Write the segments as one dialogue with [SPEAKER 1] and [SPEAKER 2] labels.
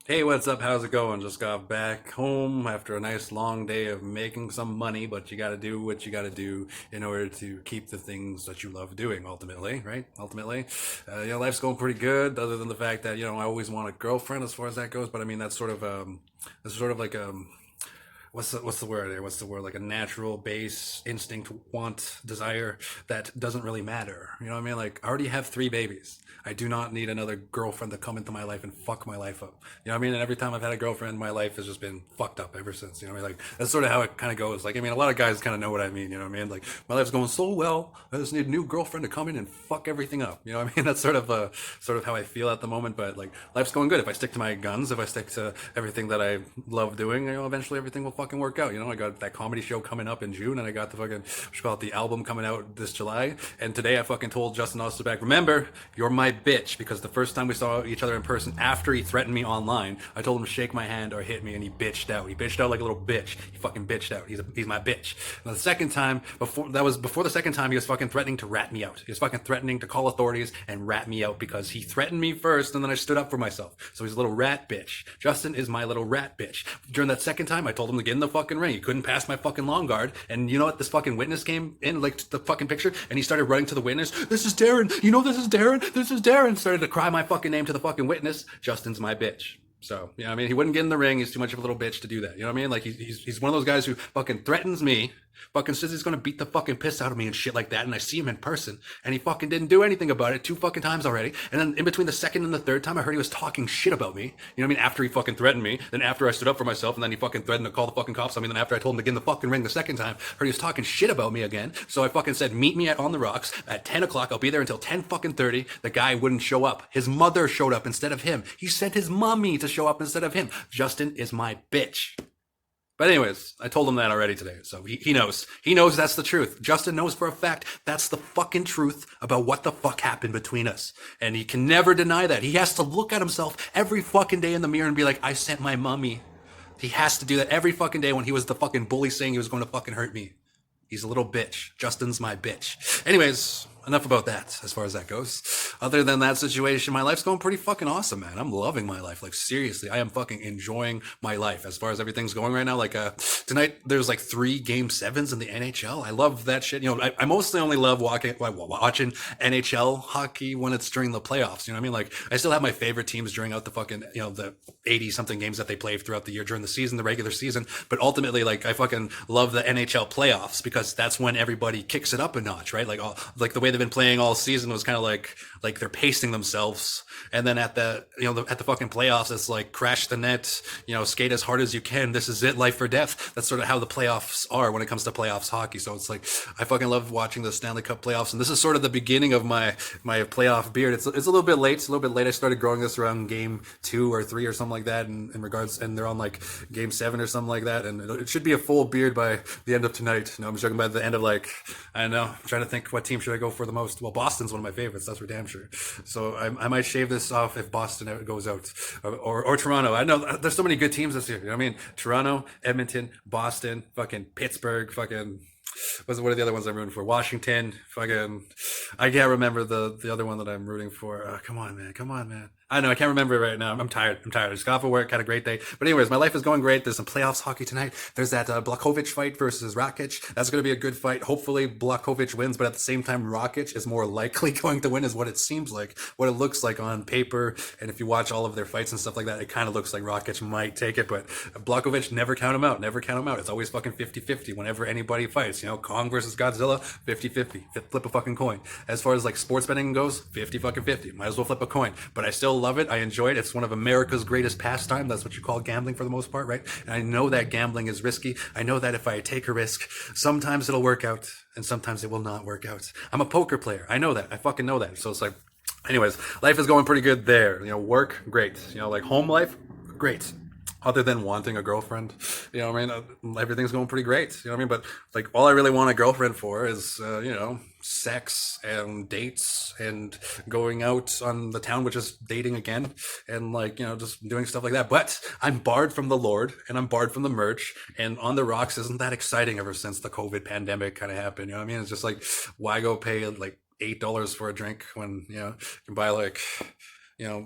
[SPEAKER 1] Hey, what's up? How's it going? Just got back home after a nice long day of making some money, but you gotta do what you gotta do in order to keep the things that you love doing, ultimately, right? Ultimately. Life's going pretty good, other than the fact that, I always want a girlfriend as far as that goes, but I mean, that's sort of like, what's the word there? What's the word? Like a natural base instinct, want, desire that doesn't really matter. You know what I mean? Like I already have three babies. I do not need another girlfriend to come into my life and fuck my life up. You know what I mean? And every time I've had a girlfriend, my life has just been fucked up ever since. You know what I mean? Like that's sort of how it kind of goes. Like I mean, a lot of guys kind of know what I mean. You know what I mean? Like my life's going so well, I just need a new girlfriend to come in and fuck everything up. You know what I mean? That's sort of how I feel at the moment. But like life's going good. If I stick to my guns, if I stick to everything that I love doing, eventually everything will fucking work out. I got that comedy show coming up in June, and I got the fucking the album coming out this July. And today I fucking told Justin Osterbeck, remember, you're my bitch, because the first time we saw each other in person after he threatened me online, I told him to shake my hand or hit me, and he bitched out. He bitched out like a little bitch. He fucking bitched out. He's my bitch. And the second time, before the second time, he was fucking threatening to rat me out. He was fucking threatening to call authorities and rat me out because he threatened me first, and then I stood up for myself. So he's a little rat bitch. Justin is my little rat bitch. During that second time, I told him to get in the fucking ring. He couldn't pass my fucking long guard, and you know what? This fucking witness came in, like the fucking picture, and he started running to the witness. This is Darren. This is Darren. This is Darren. Started to cry my fucking name to the fucking witness. Justin's my bitch. So, I mean, he wouldn't get in the ring. He's too much of a little bitch to do that. You know what I mean? Like, he's one of those guys who fucking threatens me, fucking says he's gonna beat the fucking piss out of me and shit like that. And I see him in person, and he fucking didn't do anything about it two fucking times already. And then in between the second and the third time, I heard he was talking shit about me. You know what I mean? After he fucking threatened me, then after I stood up for myself, and then he fucking threatened to call the fucking cops on me. Then after I told him to get in the fucking ring the second time, heard he was talking shit about me again. So I fucking said, meet me on the rocks at 10 o'clock. I'll be there until 10 fucking 30. The guy wouldn't show up. His mother showed up instead of him. He sent his mommy to show up instead of him. Justin is my bitch. But anyways, I told him that already today, so he knows. He knows that's the truth. Justin knows for a fact that's the fucking truth about what the fuck happened between us. And he can never deny that. He has to look at himself every fucking day in the mirror and be like, I sent my mommy. He has to do that every fucking day when he was the fucking bully saying he was going to fucking hurt me. He's a little bitch. Justin's my bitch. Anyways, enough about that as far as that goes. Other than that situation, my life's going pretty fucking awesome, man. I'm loving my life. Like, seriously, I am fucking enjoying my life as far as everything's going right now. Like, tonight there's like 3 game sevens in the NHL. I love that shit. I mostly only love watching NHL hockey when it's during the playoffs. You know what I mean? Like, I still have my favorite teams during out the fucking, the 80 something games that they play throughout the year during the season, the regular season. But ultimately, like, I fucking love the NHL playoffs because that's when everybody kicks it up a notch, right? Like the way they've been playing all season was kind of like they're pacing themselves, and then at the at the fucking playoffs, it's like crash the net, skate as hard as you can. This is it, life or death. That's sort of how the playoffs are when it comes to playoffs hockey. So it's like I fucking love watching the Stanley Cup playoffs, and this is sort of the beginning of my playoff beard. It's a little bit late. It's a little bit late. I started growing this around game 2 or 3 or something like that, in regards, and they're on like game 7 or something like that, and it should be a full beard by the end of tonight. No, I'm joking. By the end of I don't know. I'm trying to think what team should I go for the most. Well, Boston's one of my favorites. That's for damn sure. So I might shave this off if Boston goes out, or Toronto. I know there's so many good teams this year. You know what I mean? Toronto, Edmonton, Boston, fucking Pittsburgh, fucking. What are the other ones I'm rooting for? Washington, fucking. I can't remember the other one that I'm rooting for. Come on, man. I know I can't remember it right now. I'm tired. I just got off of work, had a great day. But anyways, my life is going great. There's some playoffs hockey tonight. There's that Blakovic fight versus Rakic. That's going to be a good fight. Hopefully Blakovic wins, but at the same time, Rakic is more likely going to win, is what it seems like, what it looks like on paper. And if you watch all of their fights and stuff like that, it kind of looks like Rakic might take it. But Blakovic, never count him out. Never count him out. It's always fucking 50-50 whenever anybody fights. Kong versus Godzilla, 50-50. Flip a fucking coin. As far as like sports betting goes, 50-50. Might as well flip a coin. But I still love it. I enjoy it. It's one of America's greatest pastime. That's what you call gambling for the most part, right? And I know that gambling is risky. I know that if I take a risk, sometimes it'll work out and sometimes it will not work out. I'm a poker player. I know that. I fucking know that. So it's like, anyways, life is going pretty good there. Work, great. Like home life, great. Other than wanting a girlfriend, everything's going pretty great. You know what I mean? But like, all I really want a girlfriend for is, sex and dates and going out on the town, which is dating again, and just doing stuff like that. But I'm barred from the Lord, and I'm barred from the merch, and on the rocks isn't that exciting ever since the COVID pandemic kind of happened. You know what I mean? It's just like, why go pay like $8 for a drink when you can buy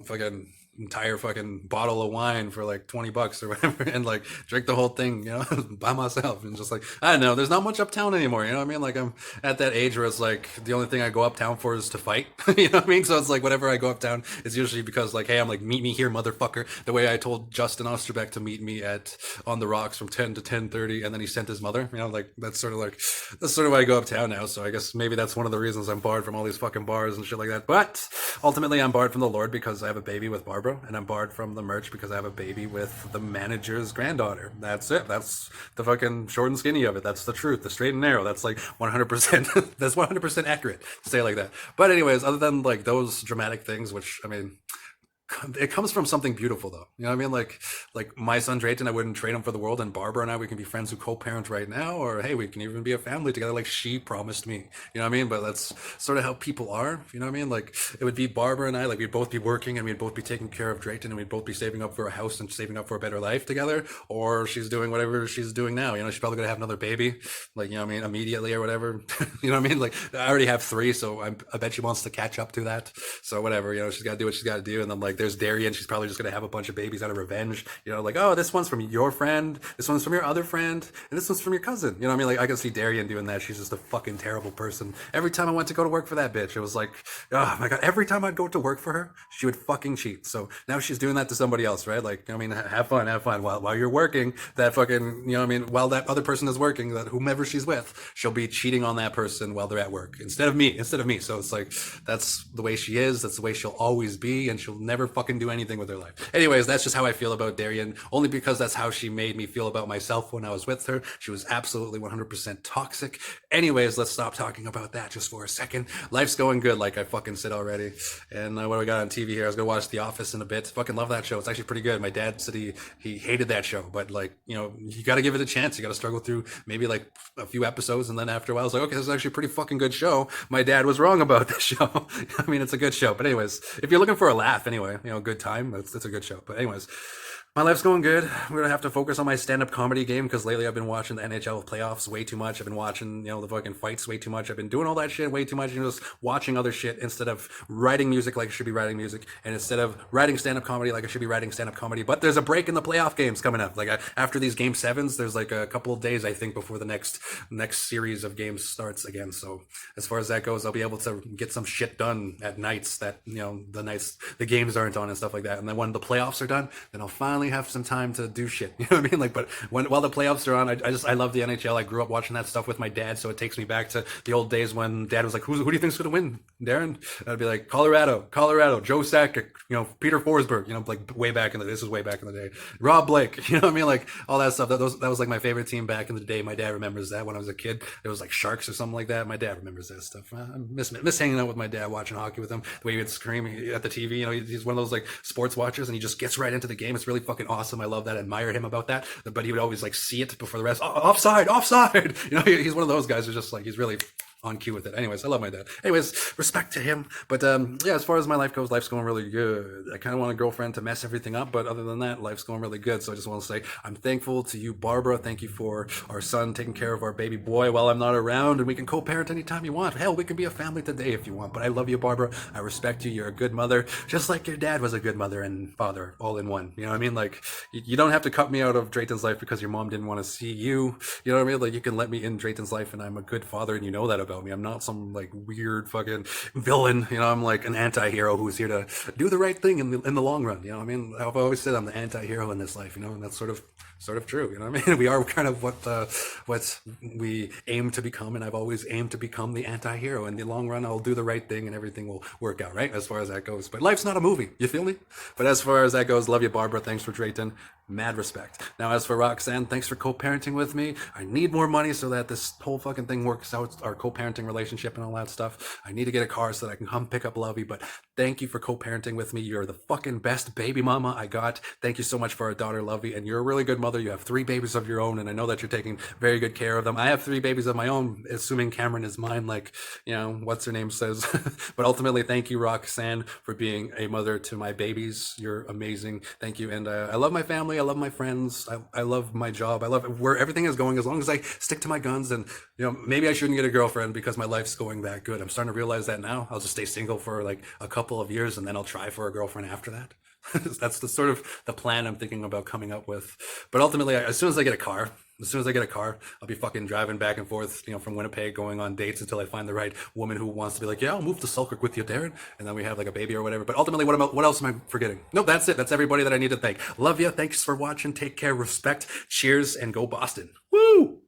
[SPEAKER 1] fucking entire fucking bottle of wine for like 20 bucks or whatever and like drink the whole thing, by myself. And just like, I don't know, there's not much uptown anymore. You know what I mean? Like I'm at that age where it's like the only thing I go uptown for is to fight. You know what I mean? So it's like whenever I go uptown, it's usually because like, hey, I'm like, meet me here, motherfucker. The way I told Justin Osterbeck to meet me at on the rocks from 10 to 10:30, and then he sent his mother. Like that's sort of why I go uptown now. So I guess maybe that's one of the reasons I'm barred from all these fucking bars and shit like that. But ultimately, I'm barred from the Lord because I have a baby with Barbara, and I'm barred from the merch because I have a baby with the manager's granddaughter. That's it. That's the fucking short and skinny of it. That's the truth. The straight and narrow. That's like 100%. That's 100% accurate to say it like that. But anyways, other than like those dramatic things, which I mean, it comes from something beautiful though. You know what I mean? Like my son Drayton, I wouldn't trade him for the world, and Barbara and I, we can be friends who co-parent right now, or hey, we can even be a family together like she promised me. You know what I mean? But that's sort of how people are. You know what I mean? Like it would be Barbara and I, like we'd both be working and we'd both be taking care of Drayton, and we'd both be saving up for a house and saving up for a better life together, or she's doing whatever she's doing now. She's probably gonna have another baby, like you know what I mean, immediately or whatever. You know what I mean? Like I already have three, so I bet she wants to catch up to that. So whatever, she's got to do what she's got to do, and then like there's Darian. She's probably just gonna have a bunch of babies out of revenge. Like oh, this one's from your friend, this one's from your other friend, and this one's from your cousin. You know what I mean? Like I can see Darian doing that. She's just a fucking terrible person. Every time I went to go to work for that bitch, it was like, oh my god. Every time I'd go to work for her, she would fucking cheat. So now she's doing that to somebody else, right? Like I mean, have fun while you're working. That fucking I mean, while that other person is working, that whomever she's with, she'll be cheating on that person while they're at work instead of me. So it's like that's the way she is. That's the way she'll always be, and she'll never fucking do anything with her life. Anyways, that's just how I feel about Darian, only because that's how she made me feel about myself when I was with her. She was absolutely 100% toxic. Anyways, let's stop talking about that just for a second. Life's going good, like I fucking said already. And what do we got on TV here? I was gonna watch The Office in a bit. Fucking love that show. It's actually pretty good. My dad said he hated that show, but like you got to give it a chance. You got to struggle through maybe like a few episodes, and then after a while, I was like, okay, this is actually a pretty fucking good show. My dad was wrong about this show. I mean, it's a good show, but anyways, if you're looking for a laugh, anyway, good time. It's a good show. But anyways, my life's going good. I'm gonna have to focus on my stand-up comedy game because lately I've been watching the NHL playoffs way too much. I've been watching, the fucking fights way too much. I've been doing all that shit way too much, just watching other shit instead of writing music like I should be writing music, and instead of writing stand-up comedy like I should be writing stand-up comedy. But there's a break in the playoff games coming up. Like after these game sevens, there's like a couple of days I think before the next series of games starts again. So as far as that goes, I'll be able to get some shit done at nights that the nights the games aren't on and stuff like that. And then when the playoffs are done, then I'll finally have some time to do shit. You know what I mean? Like, but while the playoffs are on, I love the NHL. I grew up watching that stuff with my dad, so it takes me back to the old days when Dad was like, "Who do you think's gonna win, Darren?" And I'd be like, Colorado, Joe Sakic, Peter Forsberg, like way back in the this is way back in the day, Rob Blake, you know what I mean? Like all that stuff. That was like my favorite team back in the day. My dad remembers that when I was a kid. It was like Sharks or something like that. My dad remembers that stuff. I miss hanging out with my dad, watching hockey with him. The way he would scream at the TV. He's one of those like sports watchers, and he just gets right into the game. It's really fucking awesome. I love that. I admire him about that. But he would always like see it before the rest. Offside. He's one of those guys who's just like he's really on cue with it. Anyways, I love my dad. Anyways, respect to him. But yeah, as far as my life goes, life's going really good. I kind of want a girlfriend to mess everything up, but other than that, life's going really good. So I just want to say I'm thankful to you, Barbara. Thank you for our son taking care of our baby boy while I'm not around, and we can co-parent anytime you want. Hell, we can be a family today if you want. But I love you, Barbara. I respect you. You're a good mother, just like your dad was a good mother and father, all in one. You know what I mean? Like you don't have to cut me out of Drayton's life because your mom didn't want to see you. You know what I mean? Like you can let me in Drayton's life, and I'm a good father, and you know that about me. I'm not some like weird fucking villain. I'm like an anti-hero who's here to do the right thing in the long run. You know what I mean? I've always said I'm the anti-hero in this life. And that's sort of true. You know what I mean? We are kind of what we aim to become, and I've always aimed to become the anti-hero. In the long run, I'll do the right thing, and everything will work out, right? As far as that goes. But life's not a movie. You feel me? But as far as that goes, love you, Barbara. Thanks for Drayton. Mad respect. Now, as for Roxanne, thanks for co-parenting with me. I need more money so that this whole fucking thing works out, our co-parenting relationship and all that stuff. I need to get a car so that I can come pick up Lovey, but thank you for co-parenting with me. You're the fucking best baby mama I got. Thank you so much for our daughter, Lovey, and you're a really good mother. You have 3 babies of your own, and I know that you're taking very good care of them. I have 3 babies of my own, assuming Cameron is mine, like, what's her name says. But ultimately, thank you, Roxanne, for being a mother to my babies. You're amazing. Thank you. And I love my family. I love my friends. I love my job. I love where everything is going, as long as I stick to my guns. And maybe I shouldn't get a girlfriend because my life's going that good. I'm starting to realize that now. I'll just stay single for like a couple of years, and then I'll try for a girlfriend after that. That's the sort of the plan I'm thinking about coming up with. But ultimately, as soon as I get a car, I'll be fucking driving back and forth, from Winnipeg, going on dates until I find the right woman who wants to be like, yeah, I'll move to Selkirk with you, Darren, and then we have like a baby or whatever. But ultimately, what else am I forgetting? Nope, that's it. That's everybody that I need to thank. Love you. Thanks for watching. Take care. Respect. Cheers, and go Boston. Woo!